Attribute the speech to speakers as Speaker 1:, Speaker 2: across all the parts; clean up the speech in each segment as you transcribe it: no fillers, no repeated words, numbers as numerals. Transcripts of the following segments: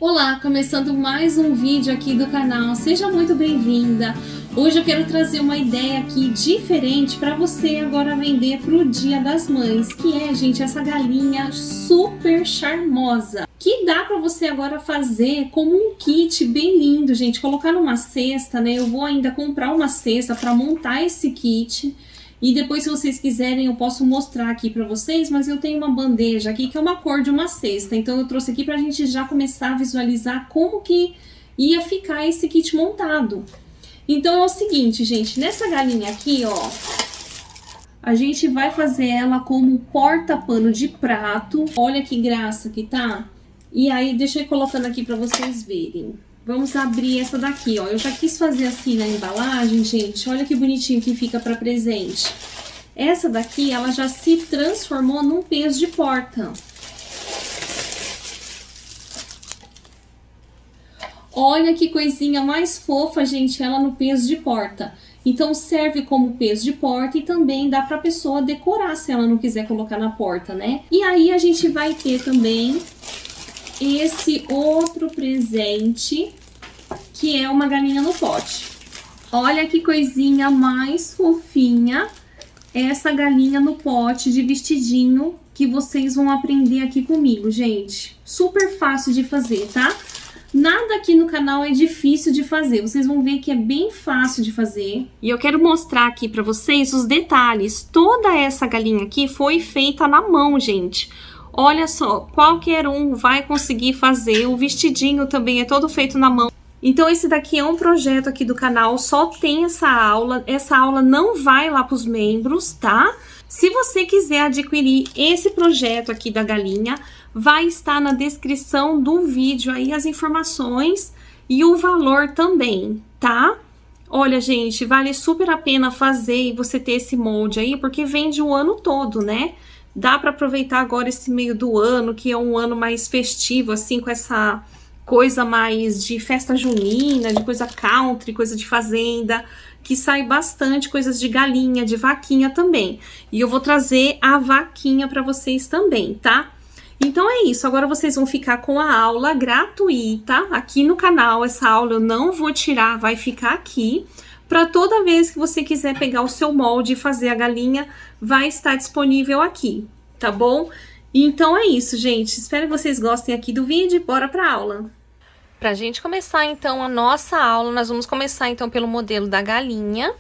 Speaker 1: Olá, começando mais um vídeo aqui do canal, seja muito bem-vinda. Hoje eu quero trazer uma ideia aqui diferente para você agora vender para o Dia das Mães, que é, gente, essa galinha super charmosa, que dá para você agora fazer como um kit bem lindo, gente, colocar numa cesta, né? Eu vou ainda comprar uma cesta para montar esse kit. E depois, se vocês quiserem, eu posso mostrar aqui para vocês, mas eu tenho uma bandeja aqui que é uma cor de uma cesta. Então, eu trouxe aqui para a gente já começar a visualizar como que ia ficar esse kit montado. Então, é o seguinte, gente, nessa galinha aqui, ó, a gente vai fazer ela como porta-pano de prato. Olha que graça que tá. E aí, deixa eu ir colocando aqui para vocês verem. Vamos abrir essa daqui, ó. Eu já quis fazer assim na embalagem, gente. Olha que bonitinho que fica para presente. Essa daqui, ela já se transformou num peso de porta. Olha que coisinha mais fofa, gente, ela no peso de porta. Então, serve como peso de porta e também dá pra pessoa decorar se ela não quiser colocar na porta, né? E aí, a gente vai ter também esse outro presente, que é uma galinha no pote. Olha que coisinha mais fofinha essa galinha no pote de vestidinho que vocês vão aprender aqui comigo, gente. Super fácil de fazer, tá? Nada aqui no canal é difícil de fazer, vocês vão ver que é bem fácil de fazer. E eu quero mostrar aqui pra vocês os detalhes. Toda essa galinha aqui foi feita na mão, gente. Olha só, qualquer um vai conseguir fazer. O vestidinho também é todo feito na mão. Então, esse daqui é um projeto aqui do canal, só tem essa aula não vai lá para os membros, tá? Se você quiser adquirir esse projeto aqui da galinha, vai estar na descrição do vídeo aí as informações e o valor também, tá? Olha, gente, vale super a pena fazer e você ter esse molde aí, porque vende o ano todo, né? Dá para aproveitar agora esse meio do ano, que é um ano mais festivo, assim, com essa coisa mais de festa junina, de coisa country, coisa de fazenda, que sai bastante coisas de galinha, de vaquinha também. E eu vou trazer a vaquinha para vocês também, tá? Então é isso, agora vocês vão ficar com a aula gratuita aqui no canal. Essa aula eu não vou tirar, vai ficar aqui. Para toda vez que você quiser pegar o seu molde e fazer a galinha, vai estar disponível aqui, tá bom? Então é isso, gente. Espero que vocês gostem aqui do vídeo e bora para a aula. Para a gente começar, então, a nossa aula, nós vamos começar, então, pelo modelo da galinha.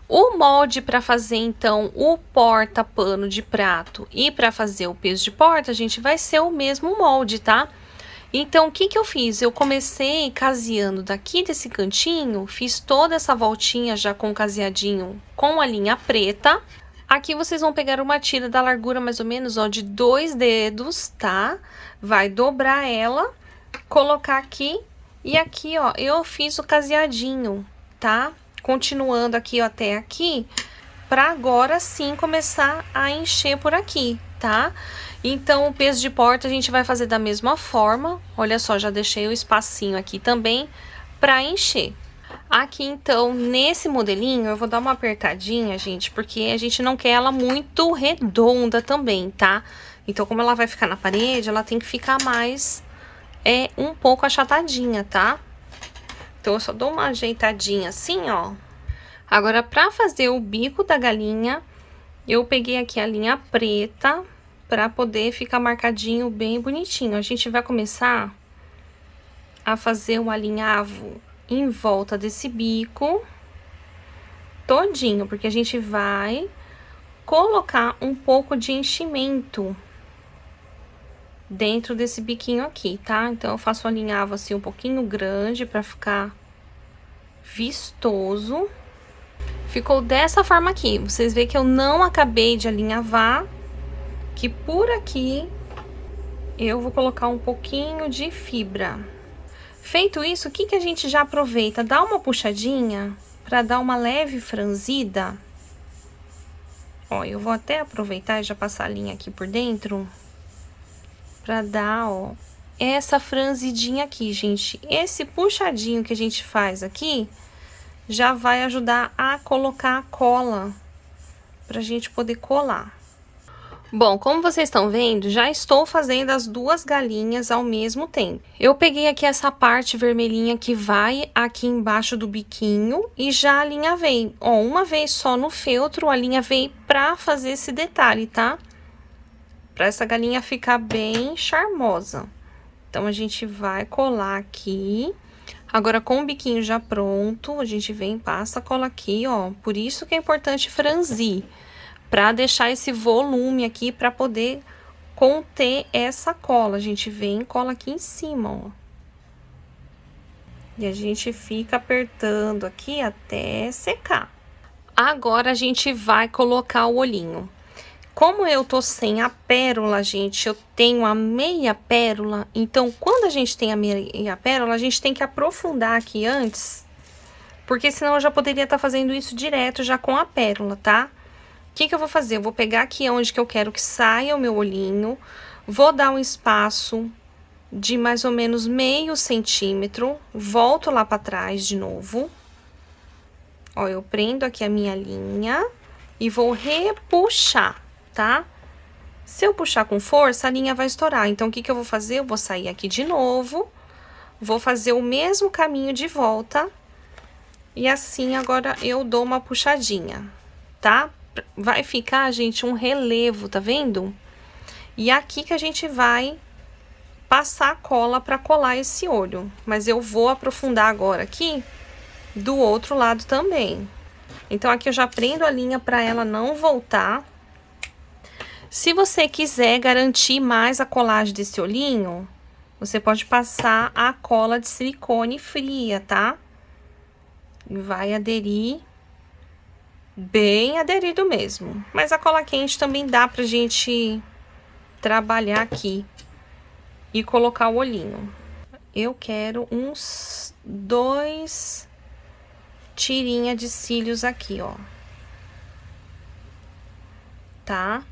Speaker 1: O molde para fazer, então, o porta-pano de prato e para fazer o peso de porta, a gente vai ser o mesmo molde, tá? Então, o que que eu fiz? Eu comecei caseando daqui desse cantinho, fiz toda essa voltinha já com o caseadinho com a linha preta. Aqui vocês vão pegar uma tira da largura mais ou menos, ó, de 2 dedos, tá? Vai dobrar ela, colocar aqui e aqui, ó, eu fiz o caseadinho, tá? Continuando aqui, ó, até aqui, pra agora sim começar a encher por aqui, tá? Então, o peso de porta a gente vai fazer da mesma forma. Olha só, já deixei o espacinho aqui também pra encher. Aqui, então, nesse modelinho, eu vou dar uma apertadinha, gente, porque a gente não quer ela muito redonda também, tá? Então, como ela vai ficar na parede, ela tem que ficar mais, um pouco achatadinha, tá? Então, eu só dou uma ajeitadinha assim, ó. Agora, pra fazer o bico da galinha, eu peguei aqui a linha preta pra poder ficar marcadinho bem bonitinho. A gente vai começar a fazer um alinhavo em volta desse bico todinho, porque a gente vai colocar um pouco de enchimento dentro desse biquinho aqui, tá? Então, eu faço um alinhavo assim um pouquinho grande pra ficar vistoso. Ficou dessa forma aqui. Vocês veem que eu não acabei de alinhavar, que por aqui eu vou colocar um pouquinho de fibra. Feito isso, o que que a gente já aproveita? Dá uma puxadinha para dar uma leve franzida. Ó, eu vou até aproveitar e já passar a linha aqui por dentro. Para dar, ó, essa franzidinha aqui, gente. Esse puxadinho que a gente faz aqui já vai ajudar a colocar a cola pra gente poder colar. Bom, como vocês estão vendo, já estou fazendo as duas galinhas ao mesmo tempo. Eu peguei aqui essa parte vermelhinha que vai aqui embaixo do biquinho e já alinhavei. Ó, uma vez só no feltro, alinhavei pra fazer esse detalhe, tá? Pra essa galinha ficar bem charmosa. Então, a gente vai colar aqui. Agora, com o biquinho já pronto, a gente vem, passa a cola aqui, ó. Por isso que é importante franzir. Pra deixar esse volume aqui, pra poder conter essa cola. A gente vem e cola aqui em cima, ó. E a gente fica apertando aqui até secar. Agora, a gente vai colocar o olhinho. Como eu tô sem a pérola, gente, eu tenho a meia pérola. Então, quando a gente tem a meia pérola, a gente tem que aprofundar aqui antes. Porque senão eu já poderia estar fazendo isso direto já com a pérola, tá? O que eu vou fazer? Eu vou pegar aqui onde que eu quero que saia o meu olhinho, vou dar um espaço de mais ou menos meio centímetro, volto lá pra trás de novo. Ó, eu prendo aqui a minha linha e vou repuxar, tá? Se eu puxar com força, a linha vai estourar. Então, o que eu vou fazer? Eu vou sair aqui de novo, vou fazer o mesmo caminho de volta. E assim, agora, eu dou uma puxadinha, tá? Vai ficar, gente, um relevo, tá vendo? E aqui que a gente vai passar a cola pra colar esse olho. Mas eu vou aprofundar agora aqui do outro lado também. Então, aqui eu já prendo a linha pra ela não voltar. Se você quiser garantir mais a colagem desse olhinho, você pode passar a cola de silicone fria, tá? E vai aderir bem aderido mesmo. Mas a cola quente também dá pra gente trabalhar aqui e colocar o olhinho. Eu quero uns 2 tirinhas de cílios aqui, ó. Tá?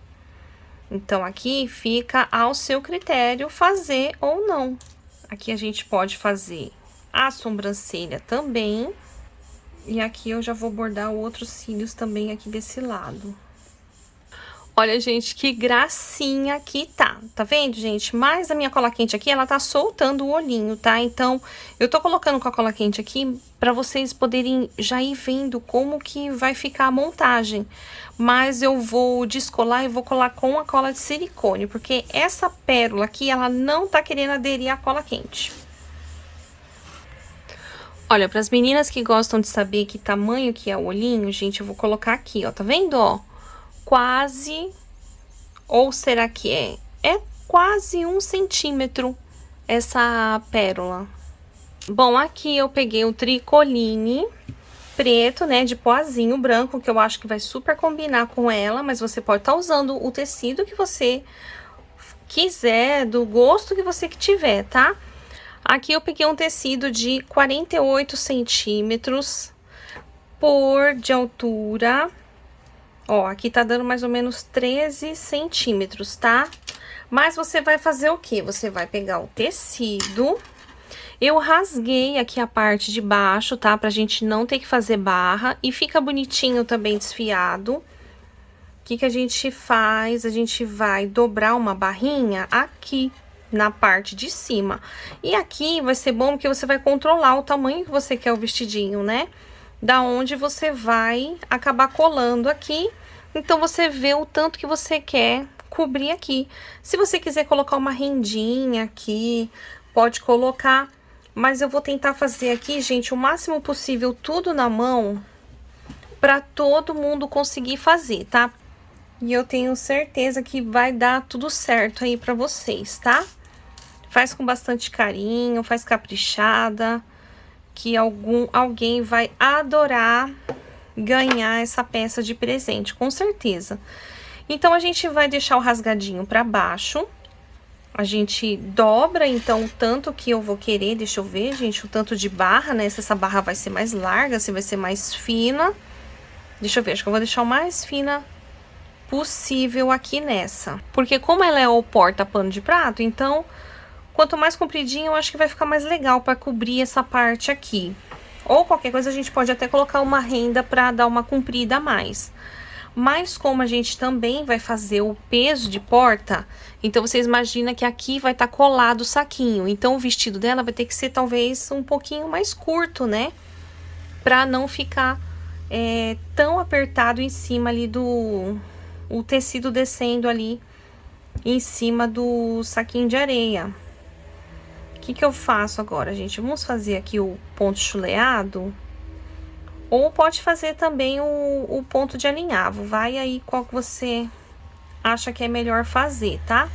Speaker 1: Então, aqui fica ao seu critério fazer ou não. Aqui a gente pode fazer a sobrancelha também. E aqui eu já vou bordar outros cílios também aqui desse lado. Olha, gente, que gracinha que tá. Tá vendo, gente? Mas a minha cola quente aqui, ela tá soltando o olhinho, tá? Então, eu tô colocando com a cola quente aqui pra vocês poderem já ir vendo como que vai ficar a montagem. Mas eu vou descolar e vou colar com a cola de silicone, porque essa pérola aqui, ela não tá querendo aderir à cola quente. Olha, para as meninas que gostam de saber que tamanho que é o olhinho, gente, eu vou colocar aqui, ó, tá vendo, ó? Quase, ou será que é? É quase 1 centímetro essa pérola. Bom, aqui eu peguei o tricoline preto, né, de poazinho branco, que eu acho que vai super combinar com ela, mas você pode estar usando o tecido que você quiser, do gosto que você tiver, tá? Aqui eu peguei um tecido de 48 centímetros de altura. Ó, aqui tá dando mais ou menos 13 centímetros, tá? Mas você vai fazer o quê? Você vai pegar o tecido. Eu rasguei aqui a parte de baixo, tá? Pra gente não ter que fazer barra. E fica bonitinho também desfiado. O que a gente faz? A gente vai dobrar uma barrinha aqui na parte de cima. E aqui vai ser bom porque você vai controlar o tamanho que você quer o vestidinho, né? Da onde você vai acabar colando aqui. Então, você vê o tanto que você quer cobrir aqui. Se você quiser colocar uma rendinha aqui, pode colocar. Mas eu vou tentar fazer aqui, gente, o máximo possível tudo na mão pra todo mundo conseguir fazer, tá? E eu tenho certeza que vai dar tudo certo aí pra vocês, tá? Faz com bastante carinho, faz caprichada, que alguém vai adorar ganhar essa peça de presente, com certeza. Então, a gente vai deixar o rasgadinho pra baixo. A gente dobra, então, o tanto que eu vou querer. Deixa eu ver, gente, o tanto de barra, né? Se essa barra vai ser mais larga, se vai ser mais fina. Deixa eu ver, acho que eu vou deixar o mais fina possível aqui nessa. Porque como ela é o porta-pano de prato, então, quanto mais compridinho, eu acho que vai ficar mais legal pra cobrir essa parte aqui. Ou qualquer coisa, a gente pode até colocar uma renda pra dar uma comprida a mais. Mas como a gente também vai fazer o peso de porta, então vocês imaginam que aqui vai estar colado o saquinho. Então o vestido dela vai ter que ser talvez um pouquinho mais curto, né? Pra não ficar tão apertado em cima ali o tecido descendo ali em cima do saquinho de areia. O que eu faço agora, gente? Vamos fazer aqui o ponto chuleado. Ou pode fazer também o ponto de alinhavo. Vai aí qual que você acha que é melhor fazer, tá?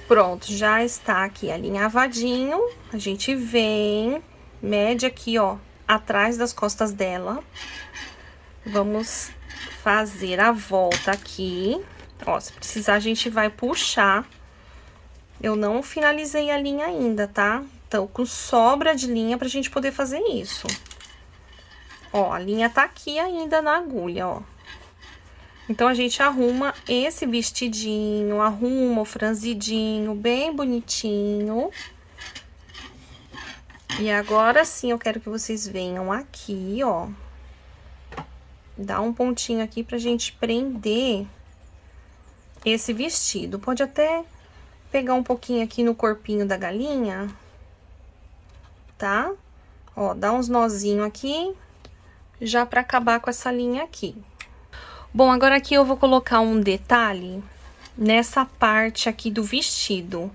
Speaker 1: Pronto, já está aqui alinhavadinho. A gente vem, mede aqui, ó, atrás das costas dela. Vamos fazer a volta aqui. Ó, se precisar, a gente vai puxar. Eu não finalizei a linha ainda, tá? Então, com sobra de linha pra gente poder fazer isso. Ó, a linha tá aqui ainda na agulha, ó. Então, a gente arruma esse vestidinho, arruma o franzidinho bem bonitinho. E agora sim, eu quero que vocês venham aqui, ó. Dá um pontinho aqui pra gente prender esse vestido. Pode até pegar um pouquinho aqui no corpinho da galinha, tá? Ó, dá uns nozinhos aqui, já pra acabar com essa linha aqui. Bom, agora aqui eu vou colocar um detalhe nessa parte aqui do vestido.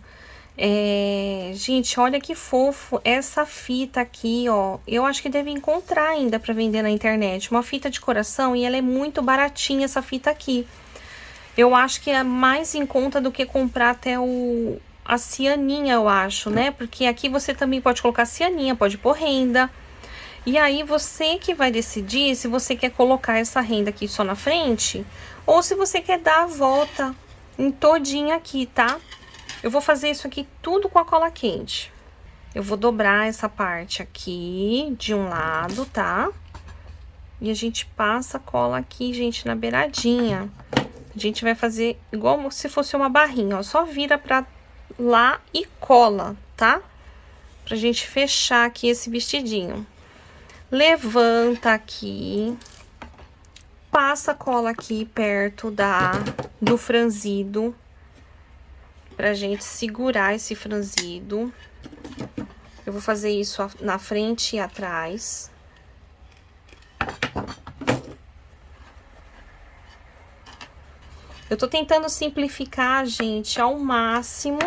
Speaker 1: Gente, olha que fofo essa fita aqui, ó. Eu acho que deve encontrar ainda pra vender na internet. Uma fita de coração e ela é muito baratinha, essa fita aqui. Eu acho que é mais em conta do que comprar até a cianinha, eu acho, né? Porque aqui você também pode colocar cianinha, pode pôr renda. E aí, você que vai decidir se você quer colocar essa renda aqui só na frente ou se você quer dar a volta em todinha aqui, tá? Eu vou fazer isso aqui tudo com a cola quente. Eu vou dobrar essa parte aqui de um lado, tá? E a gente passa a cola aqui, gente, na beiradinha. A gente vai fazer igual se fosse uma barrinha, ó. Só vira pra lá e cola, tá? Pra gente fechar aqui esse vestidinho. Levanta aqui. Passa a cola aqui perto do franzido. Pra gente segurar esse franzido. Eu vou fazer isso na frente e atrás. Eu tô tentando simplificar, gente, ao máximo,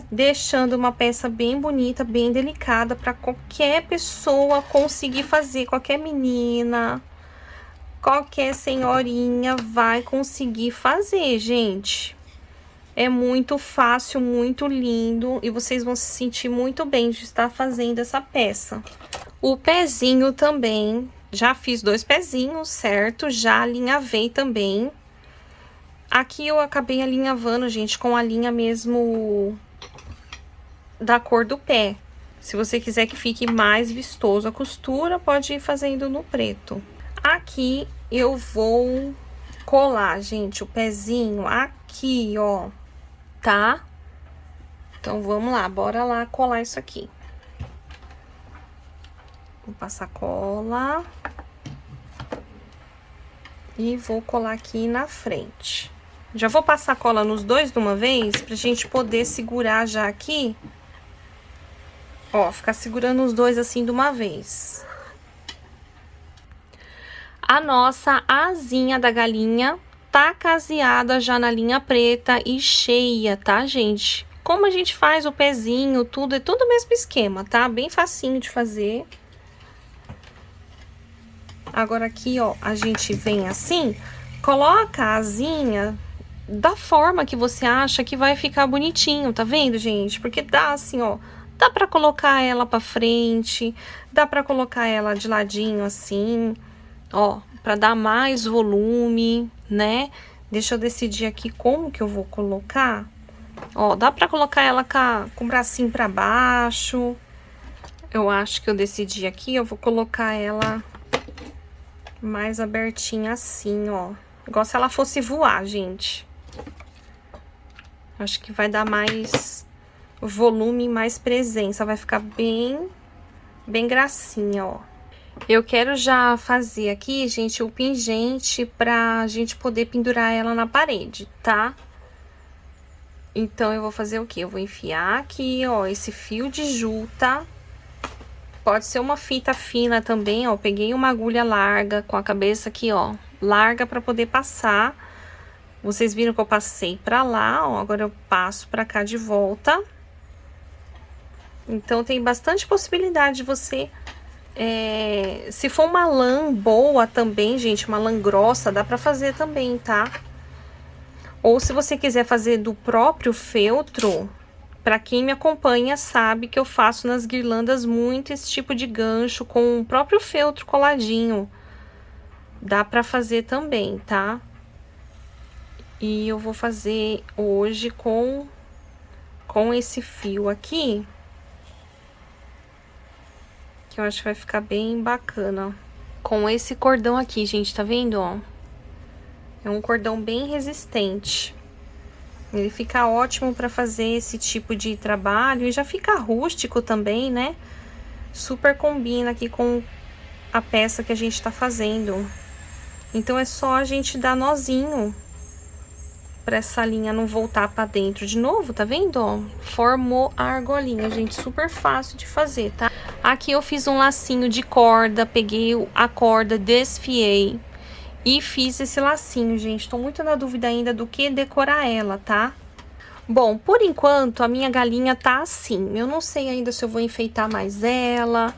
Speaker 1: deixando uma peça bem bonita, bem delicada, pra qualquer pessoa conseguir fazer, qualquer menina, qualquer senhorinha vai conseguir fazer, gente. É muito fácil, muito lindo, e vocês vão se sentir muito bem de estar fazendo essa peça. O pezinho também, já fiz 2 pezinhos, certo? Já alinhavei também. Aqui eu acabei alinhavando, gente, com a linha mesmo da cor do pé. Se você quiser que fique mais vistoso a costura, pode ir fazendo no preto. Aqui eu vou colar, gente, o pezinho aqui, ó, tá? Então, vamos lá, bora lá colar isso aqui. Vou passar cola. E vou colar aqui na frente. Já vou passar cola nos dois de uma vez, pra gente poder segurar já aqui. Ó, ficar segurando os dois assim de uma vez. A nossa asinha da galinha tá caseada já na linha preta e cheia, tá, gente? Como a gente faz o pezinho, tudo, é tudo o mesmo esquema, tá? Bem facinho de fazer. Agora aqui, ó, a gente vem assim, coloca a asinha da forma que você acha que vai ficar bonitinho, tá vendo, gente? Porque dá assim, ó, dá pra colocar ela pra frente, dá pra colocar ela de ladinho assim, ó, pra dar mais volume, né? Deixa eu decidir aqui como que eu vou colocar. Ó, dá pra colocar ela com o bracinho pra baixo. Eu acho que eu decidi aqui, eu vou colocar ela mais abertinha assim, ó. Igual se ela fosse voar, gente. Acho que vai dar mais volume, mais presença. Vai ficar bem gracinha, ó. Eu quero já fazer aqui, gente, o pingente pra gente poder pendurar ela na parede, tá? Então, eu vou fazer o quê? Eu vou enfiar aqui, ó, esse fio de juta. Pode ser uma fita fina também, ó. Peguei uma agulha larga com a cabeça aqui, ó, larga pra poder passar. Vocês viram que eu passei pra lá, ó. Agora eu passo pra cá de volta. Então, tem bastante possibilidade de você... se for uma lã boa também, gente, uma lã grossa, dá pra fazer também, tá? Ou se você quiser fazer do próprio feltro, pra quem me acompanha sabe que eu faço nas guirlandas muito esse tipo de gancho com o próprio feltro coladinho. Dá pra fazer também, tá? E eu vou fazer hoje com esse fio aqui, que eu acho que vai ficar bem bacana. Com esse cordão aqui, gente, tá vendo, ó? É um cordão bem resistente. Ele fica ótimo pra fazer esse tipo de trabalho e já fica rústico também, né? Super combina aqui com a peça que a gente tá fazendo. Então, é só a gente dar nozinho pra essa linha não voltar pra dentro de novo, tá vendo, ó? Formou a argolinha, gente, super fácil de fazer, tá? Aqui eu fiz um lacinho de corda, peguei a corda, desfiei e fiz esse lacinho, gente. Tô muito na dúvida ainda do que decorar ela, tá? Bom, por enquanto, a minha galinha tá assim. Eu não sei ainda se eu vou enfeitar mais ela.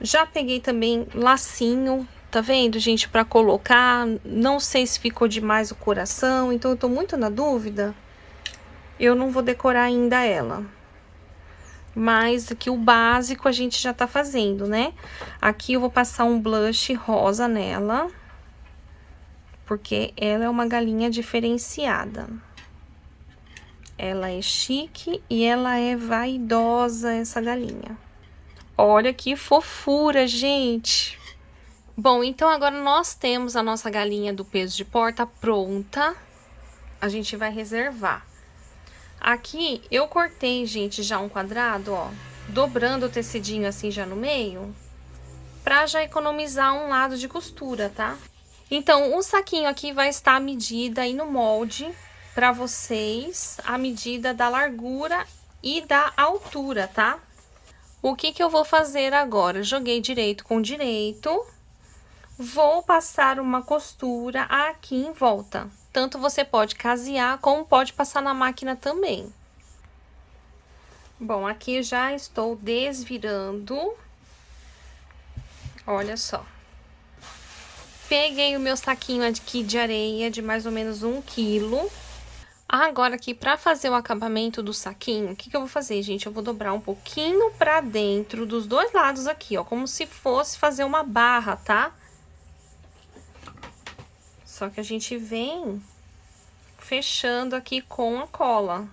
Speaker 1: Já peguei também lacinho, tá vendo, gente, pra colocar. Não sei se ficou demais o coração, então eu tô muito na dúvida. Eu não vou decorar ainda ela. Mas aqui o básico a gente já tá fazendo, né? Aqui eu vou passar um blush rosa nela, porque ela é uma galinha diferenciada. Ela é chique e ela é vaidosa, essa galinha. Olha que fofura, gente! Bom, então agora nós temos a nossa galinha do peso de porta pronta. A gente vai reservar. Aqui eu cortei, gente, já um quadrado, ó, dobrando o tecidinho assim já no meio, pra já economizar um lado de costura, tá? Então, o saquinho aqui vai estar a medida aí no molde pra vocês, a medida da largura e da altura, tá? O que que eu vou fazer agora? Joguei direito com direito, vou passar uma costura aqui em volta. Tanto você pode casear, como pode passar na máquina também. Bom, aqui já estou desvirando. Olha só. Peguei o meu saquinho aqui de areia de mais ou menos 1 quilo. Agora aqui, pra fazer o acabamento do saquinho, o que que eu vou fazer, gente? Eu vou dobrar um pouquinho pra dentro dos dois lados aqui, ó, como se fosse fazer uma barra, tá? Só que a gente vem fechando aqui com a cola.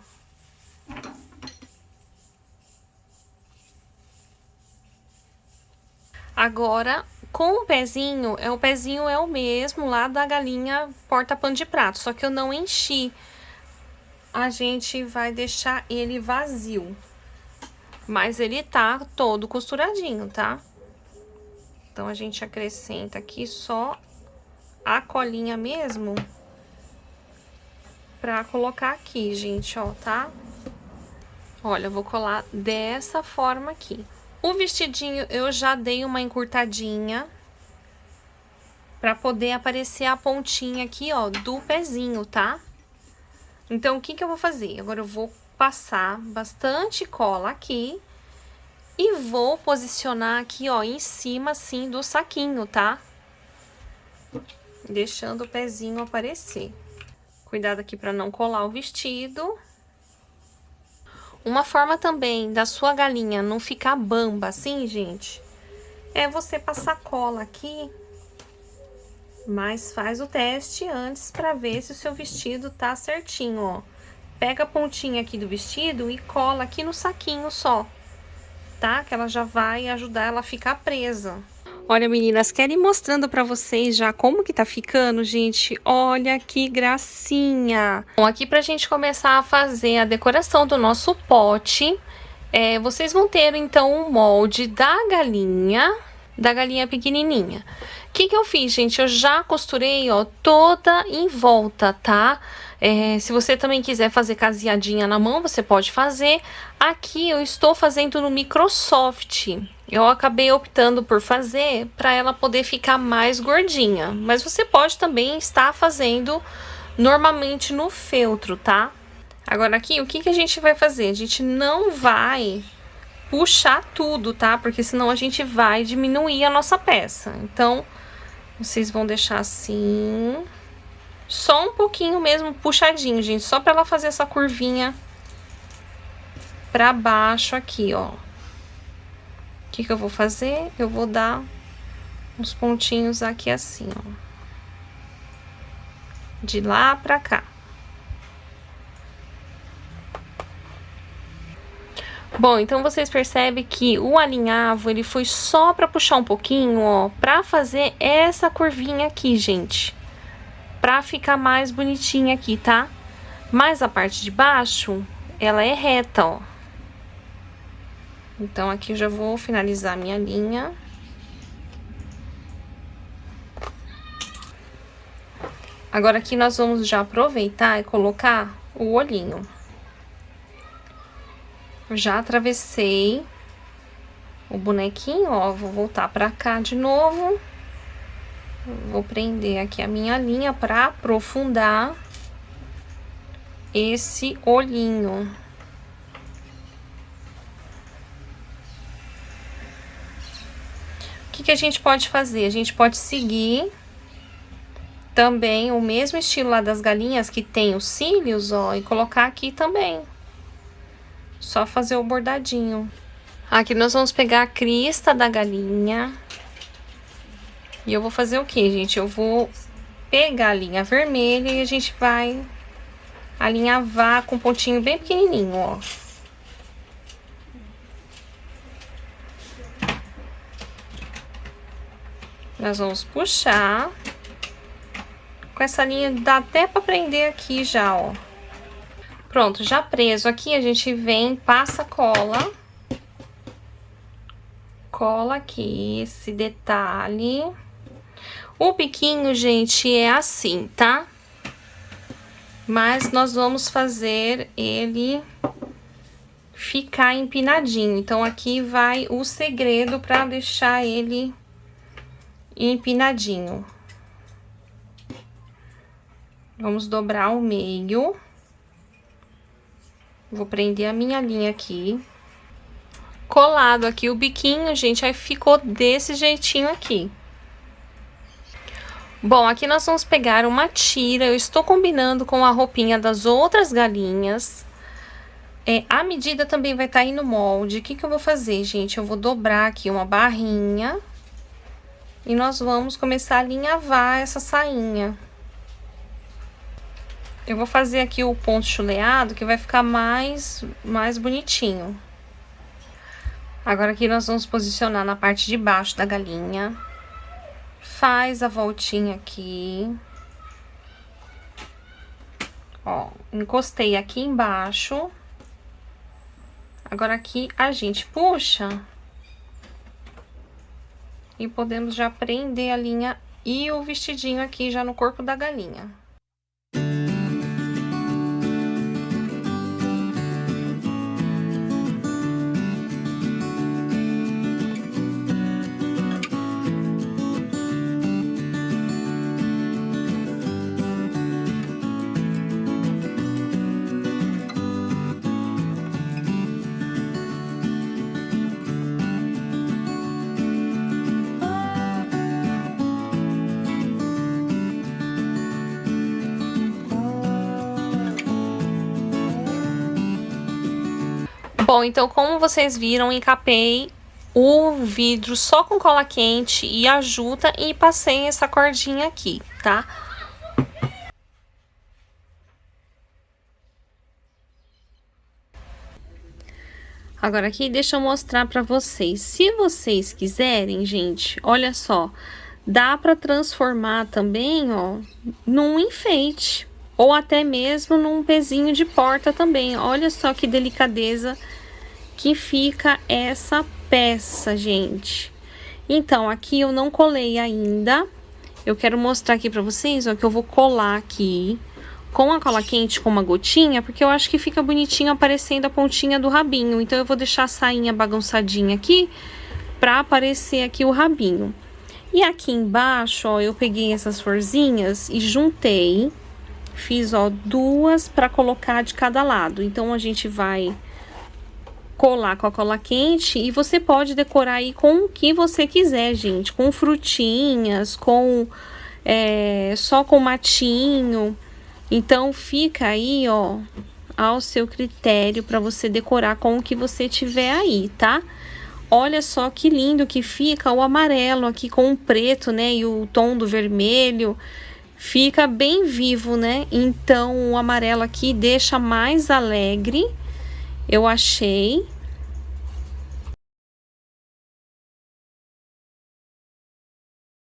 Speaker 1: Agora, com o pezinho é o mesmo lá da galinha porta-pano de prato, só que eu não enchi. A gente vai deixar ele vazio, mas ele tá todo costuradinho, tá? Então, a gente acrescenta aqui só a colinha mesmo pra colocar aqui, gente, ó, tá? Olha, eu vou colar dessa forma aqui. O vestidinho eu já dei uma encurtadinha pra poder aparecer a pontinha aqui, ó, do pezinho, tá? Então, o que que eu vou fazer? Agora eu vou passar bastante cola aqui e vou posicionar aqui, ó, em cima, assim, do saquinho, tá? Deixando o pezinho aparecer. Cuidado aqui pra não colar o vestido. Uma forma também da sua galinha não ficar bamba assim, gente, é você passar cola aqui, mas faz o teste antes pra ver se o seu vestido tá certinho, ó. Pega a pontinha aqui do vestido e cola aqui no saquinho só, tá? Que ela já vai ajudar ela a ficar presa. Olha, meninas, quero ir mostrando pra vocês já como que tá ficando, gente. Olha que gracinha! Bom, aqui pra gente começar a fazer a decoração do nosso pote, vocês vão ter, então, um molde da galinha. da galinha pequenininha. O que que eu fiz, gente? Eu já costurei, ó, toda em volta, tá? Se você também quiser fazer caseadinha na mão, você pode fazer. Aqui eu estou fazendo no Microsoft. Eu acabei optando por fazer para ela poder ficar mais gordinha. Mas você pode também estar fazendo normalmente no feltro, tá? Agora aqui, o que que a gente vai fazer? A gente não vai puxar tudo, tá? Porque senão a gente vai diminuir a nossa peça. Então, vocês vão deixar assim, só um pouquinho mesmo puxadinho, gente, só pra ela fazer essa curvinha pra baixo aqui, ó. O que que eu vou fazer? Eu vou dar uns pontinhos aqui assim, ó. De lá pra cá. Bom, então vocês percebem que o alinhavo, ele foi só pra puxar um pouquinho, ó, pra fazer essa curvinha aqui, gente. Pra ficar mais bonitinha aqui, tá? Mas a parte de baixo, ela é reta, ó. Então, aqui eu já vou finalizar minha linha. Agora, aqui nós vamos já aproveitar e colocar o olhinho. Já atravessei o bonequinho, ó, vou voltar pra cá de novo. Vou prender aqui a minha linha pra aprofundar esse olhinho. O que que a gente pode fazer? A gente pode seguir também o mesmo estilo lá das galinhas que tem os cílios, ó, e colocar aqui também. Só fazer o bordadinho. Aqui nós vamos pegar a crista da galinha. E eu vou fazer o que, gente? Eu vou pegar a linha vermelha e a gente vai alinhavar com um pontinho bem pequenininho, ó. Nós vamos puxar. Com essa linha dá até pra prender aqui já, ó. Pronto, já preso aqui, a gente vem, passa cola. Cola aqui esse detalhe. O biquinho, gente, é assim, tá? Mas nós vamos fazer ele ficar empinadinho. Então, aqui vai o segredo pra deixar ele empinadinho. Vamos dobrar o meio. Vou prender a minha linha aqui. Colado aqui o biquinho, gente, aí ficou desse jeitinho aqui. Bom, aqui nós vamos pegar uma tira. Eu estou combinando com a roupinha das outras galinhas. A medida também vai estar aí no molde. O que que eu vou fazer, gente? Eu vou dobrar aqui uma barrinha. E nós vamos começar a alinhavar essa sainha. Eu vou fazer aqui o ponto chuleado, que vai ficar mais bonitinho. Agora aqui nós vamos posicionar na parte de baixo da galinha. Faz a voltinha aqui. Ó, encostei aqui embaixo. Agora aqui a gente puxa. E podemos já prender a linha e o vestidinho aqui já no corpo da galinha. Bom, então como vocês viram, encapei o vidro só com cola quente e a juta e passei essa cordinha aqui, tá? Agora aqui, deixa eu mostrar pra vocês. Se vocês quiserem, gente, olha só, dá pra transformar também, ó, num enfeite. Ou até mesmo num pezinho de porta também. Olha só que delicadeza que fica essa peça, gente. Então, aqui eu não colei ainda. Eu quero mostrar aqui pra vocês, ó, que eu vou colar aqui com a cola quente com uma gotinha, porque eu acho que fica bonitinho aparecendo a pontinha do rabinho. Então, eu vou deixar a sainha bagunçadinha aqui pra aparecer aqui o rabinho. E aqui embaixo, ó, eu peguei essas florzinhas e juntei. Fiz, ó, 2 pra colocar de cada lado. Então, a gente vai colar com a cola quente e você pode decorar aí com o que você quiser, gente. Com frutinhas, com só com matinho. Então, fica aí, ó, ao seu critério para você decorar com o que você tiver aí, tá? Olha só que lindo que fica o amarelo aqui com o preto, né? E o tom do vermelho. Fica bem vivo, né? Então, o amarelo aqui deixa mais alegre, eu achei.